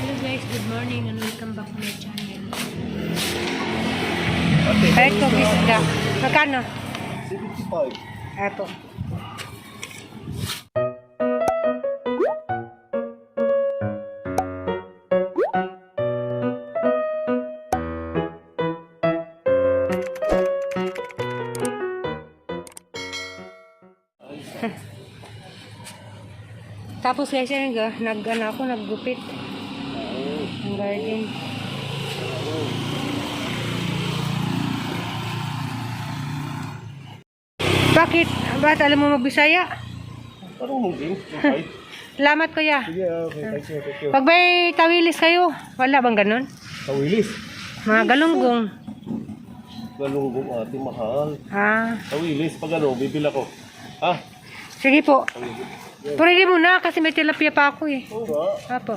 Hello guys, good morning and welcome back to my channel. Ito, bisda. Magkano? 75. Ito. Tapos guys, yan naggupit. Ang garden. Bakit? Ba't alam mo magbisaya? Parang hindi. Okay. Salamat kuya. Sige, okay. Thank you. Pag may tawilis kayo, wala bang ganun? Tawilis. Mga galunggong. Galunggong ate, mahal. Ah, Tawilis, pag ano, bibila ko. Ha? sige po. Tawilis. Purili muna kasi may tilapia pa ako eh. Oo nga. Apo.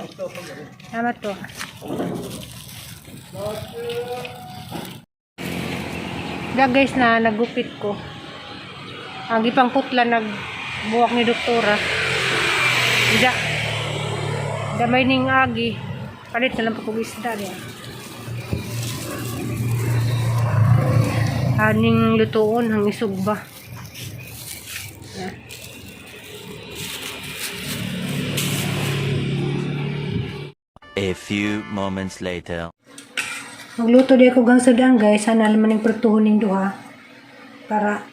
Salamat po. Da guys na nagupit ko. Ang ipang putla nagbuwak ni doktora. Da may ning agi. Palit na lang po isda niya. Aning lutuon hang isugba. Yan. A few moments later. Magluto di ako gang sadang guys. Sana naman yung pertuhon ng duha. Para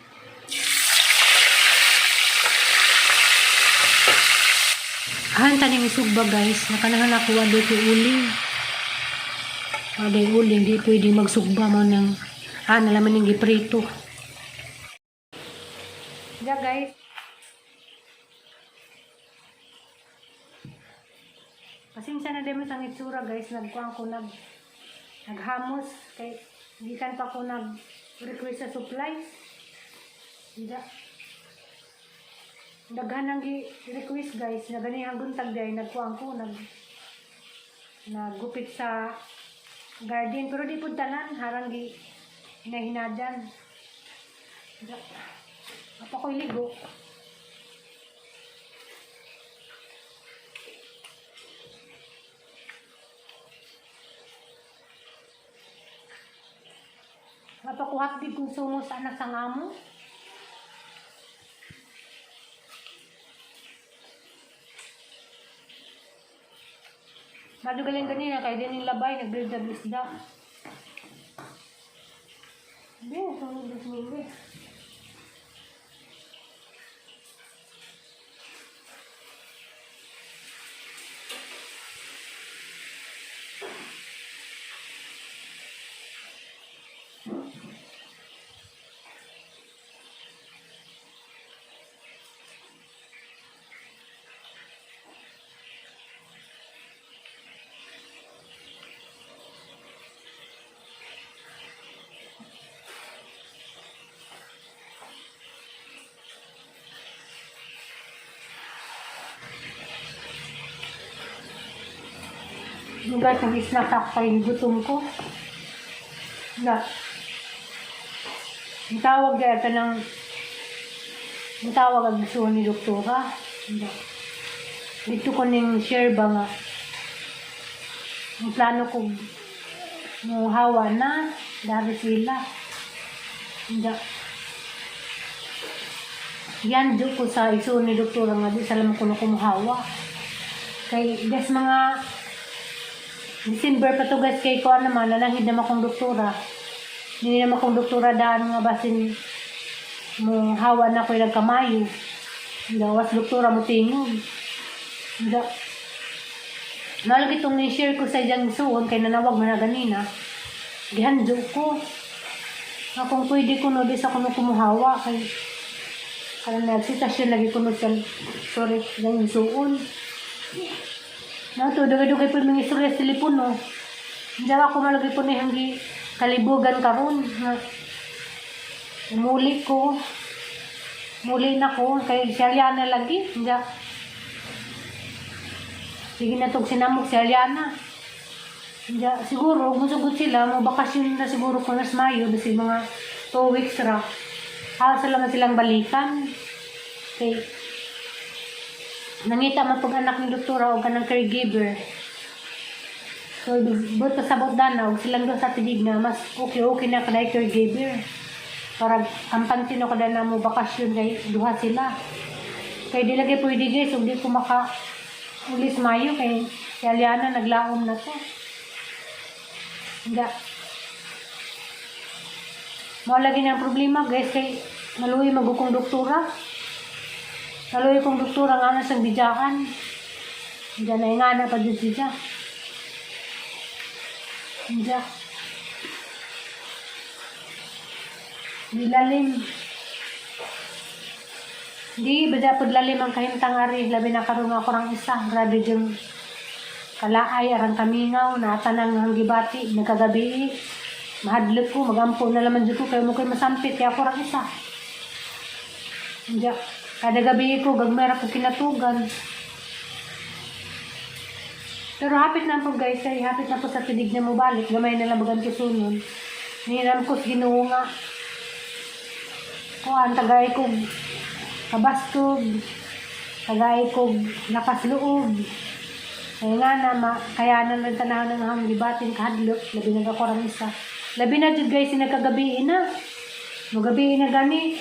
taning isugba guys. Nakanahan ako wala ko uling. Wala yung uling. Di pwede magsugba mo ng nalaman yung giprito. Yeah guys. Pasensya na din ang itsura guys. Nagkuhan ko naghamos. Kay gikan pa ko nag-request sa supplies. Daghan ang request guys. Na ganihang guntag day. Nagkuhan ko naggupit sa garden. Pero di po tanan. Harang hinahinadyan. Apa ko iligo. Napakuhat di kung sumo sa anak sang amo. Madugaling ganina kay din yung labay nag-build na isda. Hindi, sunod na sinili. Diba, tagis na sakta yung gutom ko. Ang tawag dito ang tawag ang gusto ni doktora. Dito ko ning share ba nga. Ang plano ko hawa na, dahil sila. Yan do ko sa iso ni doktora nga di salam ko na kumuhawa. Kay des mga December pa to guys kay ko naman nanahid naman akong doktora. Hindi naman akong doktora daan nga basin mo hawa na ko ilang kamayo. Was doktora mo tingog. Nalagi itong ni-share ko sa dyan suon kay nanawag mo na ganina. Gihandyo ko. Kung pwede ko no, di sa kuno kumuhawa kay karena nagsitasyon lagi ko no sa sorry, ganyan suon. Nato, dugay-dugay po mga istorya sa lipon, no? Hindi ako malagay po na hanggi kalibugan karon. Muli na ko, kay Saliana lagi. Hindi. Sige na itong sinamok si Aliana. Hindi, siguro, musugod sila, mabakasyon na siguro ko nas Mayo, kasi mga 2 weeks ra. Halos lang silang balikan. Okay. Nangita man pag anak ni doktora o kanang caregiver. So, but kasabot na og silang doon sa tidig na mas okay na kanay caregiver. Para ang pansin ako na mo bakasyon kay duha sila. Kay di lagi pwede guys, ug di ko maka ulis mayo kay si Aliana naglaom na to. Hindi. Mao lagi ng problema guys kay maluwi magukong doktora. Maluwi kong doktora nga na sang bijaan. Hindi na nga na pa dyan siya. Hindi. Dilalim. Di, bada po lalim ang kahimtang ari. Labi na karoon ako ng isa. Grabe dyan. Kalaay, arang kamingaw. Natanang ang gibati. Nagkagabi. Mahadlip ko. Magampo na laman dyan ko. Kaya mo kayo masampit. Kaya ako ng isa. Hindi. Kada gabi ko. Gagmera ko kinatugan. Pero hapit na po guys. Ay, hapit na po sa tidig na mo balik. Gamay na labagan ko sunod. Niram ko sa Ginoo nga. Kuan tagay ko kabastog, tagay ko lakas loob. Kaya nga kaya na nagtanaw ng hang gibatin kahadlok, labi na ako rang isa. Labi na jud guys nagkagabi na. Magabi na gani.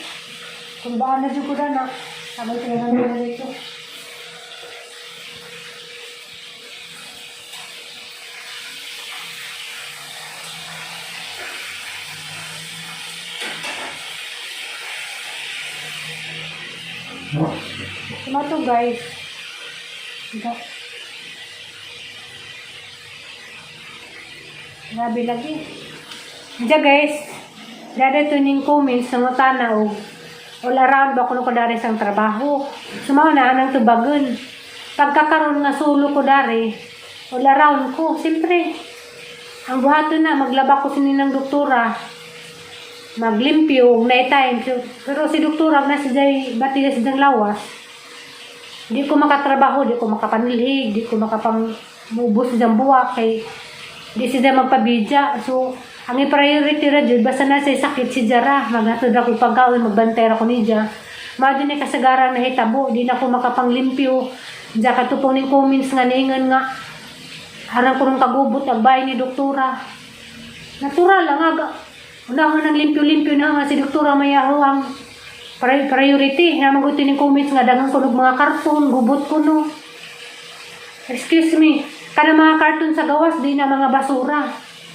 Kung baan na jud ko na sabay tayo na dito. Cuma to guys. Grabe lagi. Diya guys. Dada to ning comments sa mga tanaw. All around ba kuno ko dari sang trabaho. Sumaw na anang tubagon. Pagkakaroon nga sulo ko dari. All around ko. Siyempre. Ang buhato na. Maglaba ko sininang doktora. Maglimpyo. Night time. Pero si doktora na si Jay. Bati na si Jang lawas. Di ko makatrabaho, di ko makapanilhig, di ko makapang-ubos ng buwak, kay di siya magpabidya. So, ang i-priority na dyan, basta na sa sakit si Jara, maghatod ako pagkaon, magbantay ako ni Jara. Mga din ay kasagaran na hitabo, di na ako makapanglimpyo. Diyan katupong ng comments nga ningan nga, harang ko nung kagubot, agbay ni doktora. Natural lang, aga. Unahan ng limpyo-limpyo na nga si doktora mayaho ang priority na magutin ng comments nga dagang kunog mga karton, gubot kuno. Excuse me, kana mga karton sa gawas di na mga basura.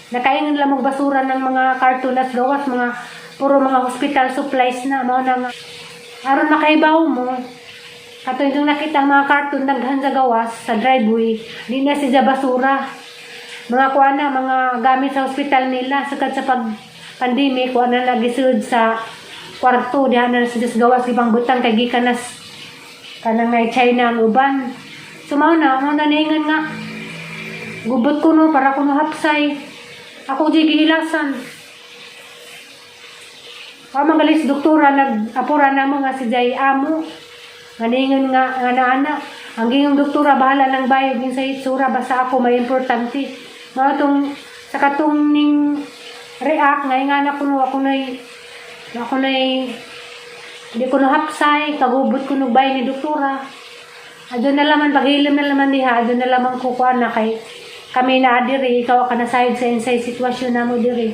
Nakaingan lang mag basura ng mga karton at gawas, mga puro mga hospital supplies na mao nang aron makaibaw mo. Kato yung nakita ang mga karton daghan sa gawas sa driveway, di na siya basura. Mga kuana, mga gamit sa hospital nila sakad sa pag pandemic, kuana nagisud sa kwarto dihan na sa gawas ibang butang kay gikan nas kanang na China ang uban. Sumaw na mo naningan nga gubot ko no para kuno hapsay. Ako di gihilasan. Magalis doktora nag-apura na mo nga si Jay amo. Naningan nga ana-ana. Ang gingong doktora bahala ng bayog sa itsura basta ako may importante. Mga tong sa katong ning react nga na kuno ako na hindi ko hapsay, kagubot ko bay ni doktora. Adyo na laman, pag-ilim na laman diha, adyo na laman kukuha na kay kami na adiri, ikaw ka na side sa insay sitwasyon na mo diri.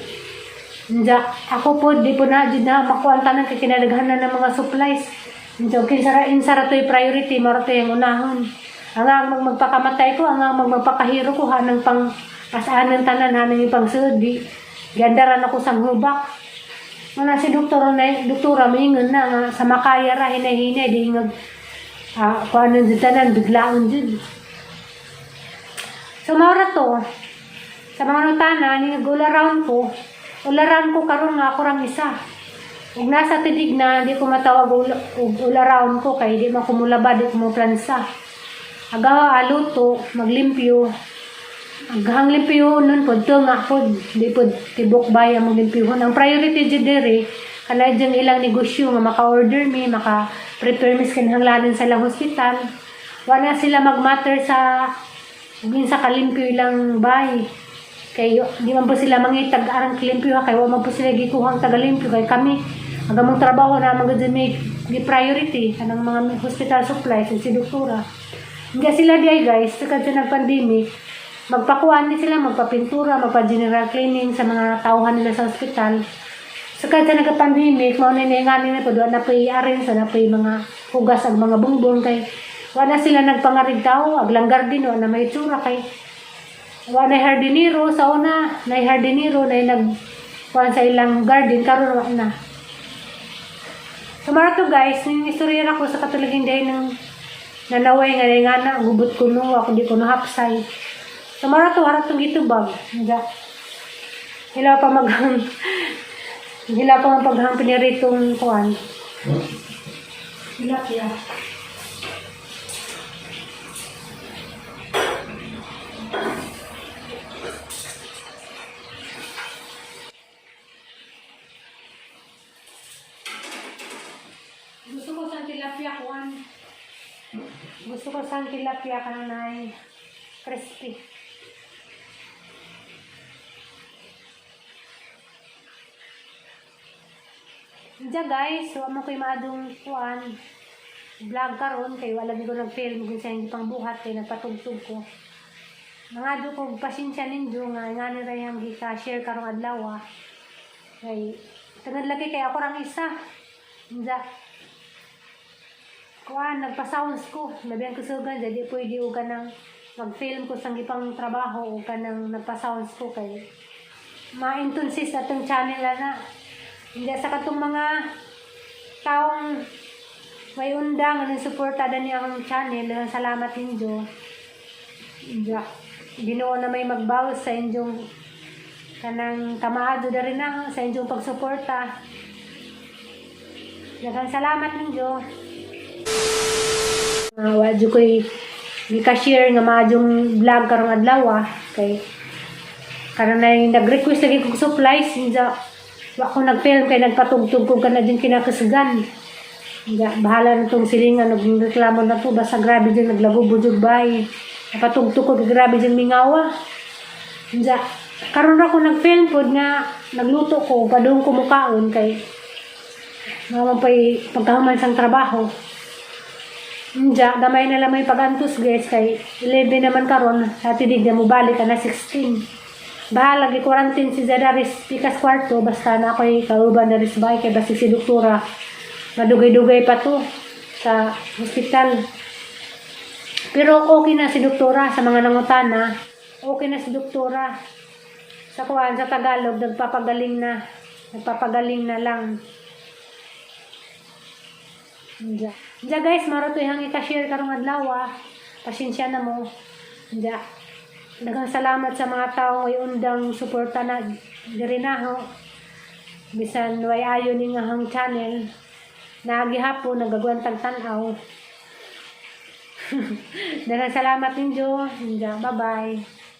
Diya, ako po, di po na, di na makuha tanan kay kinalaghanan ng mga supplies. Diya, insara to'y priority, maro to yung unahon. Ang magpakamatay ko, ang magpakahiro ko, hanang pang asaanan tanan, hanang yung pang sud, di gandaran ako sa hubak. Mana si doktora mingon na nga sa makaya ra hinay-hinay di nga kuanon jud tanan biglaon jud. So maura to sa mga nutana ni ularan ko karon nga ako rang isa. Ug nasa tidig na di ko matawag ularan ko kay di man ko mulaba di ko mo plansa. Aga aluto maglimpyo. Aghang limpyo nun po, ito nga po, di po tibok baya mong limpyohon. Ang priority dyan diri, kanay dyan ilang negosyo nga maka-order me, maka-prepare me kinahanglanan sa ilang hospital. Wala sila mag-matter sa kalimpyo ilang bay. Kay di man po sila mangitag arang kalimpyo, kay wala man po sila gikuhang tagalimpyo. Kay kami, hanggang mong trabaho na mga dyan may priority kanang mga hospital supplies si doktora. Hindi sila di ay guys, sakad sa nag-pandemic, magpakuan din sila, magpapintura, magpa-general cleaning sa mga tauhan nila sa ospital. So kahit sa nagka-pandemic, mauna nga nila po, doon na po i-arrange, na po mga hugas ang mga bungbong kay wala sila nagpangarig tao, aglanggar din, wala na may tsura kay wala na hardinero, sa una, na hardinero, na nagkuhan sa ilang garden, karon wala na. So mara to guys, nistorya ako sa katulagin dahil ng nanaway nga na, gubot ko no, ako di ko no hapsay. So mara to, harap itong gitubag. Hila pa maghang piniritong kuhan. Hila kaya. Gusto ko sang tilapia kuhan. Gusto ko sang tilapia kananay crispy. Diyan guys, so amo ko'y maadong kuhan. Vlog karon kay wala ko nag-film kung sa hindi pang buhat kay nagpatugtog ko. Mga do ko pasensya ninyo nga nga nila yung gika-share karong adlaw. Kay tungod lagi kay ako rang isa. Diyan. Kuan nagpa-sounds ko, labihan ko sugan jadi pwede og kanang mag-film ko sang gipang trabaho o kanang nagpa-sounds ko kay ma-intonsis atong channel na. Hindi sa katong mga taong may undang ng suportada niya akong channel. Salamat ninyo. Ginoo na may magbawas sa inyong kanang kamaado na rin na sa inyong pagsuporta. Daghang salamat ninyo. Wadyo ko'y gika-share nga maadong vlog karong adlaw kay karon na nag-request lagi kong supplies ako nag-film kay nagpatugtog ko kana din kinakasugan. Bahala na itong silingan nagreklamo na to basta grabe din naglagubudjog bay. Napatugtog ko grabe din mingawa. Karon ako nag-film pod nga nagluto ko padung ko mukaon kay naman pa'y pagkahuman sang trabaho. Damay na lang may pagantos guys kay 11 naman karon sa tidig na mo balik na 16. Bahala gi quarantine si Zadaris pikas kwarto basta na ako'y kauban na risbay kay basi si doktora madugay-dugay pa to sa hospital. Pero okay na si doktora sa mga nangutana. Okay na si doktora. Sa kuwan sa Tagalog nagpapagaling na lang. Diya guys, maro to yung ika-share karong adlaw. Pasensya na mo. Diya. Daghang salamat sa mga taong may undang suporta na diri na ho. Bisan way ayo ni nga hang channel. Nagihapon nagagwantag tan-aw. Daghang salamat ninyo. Bye-bye.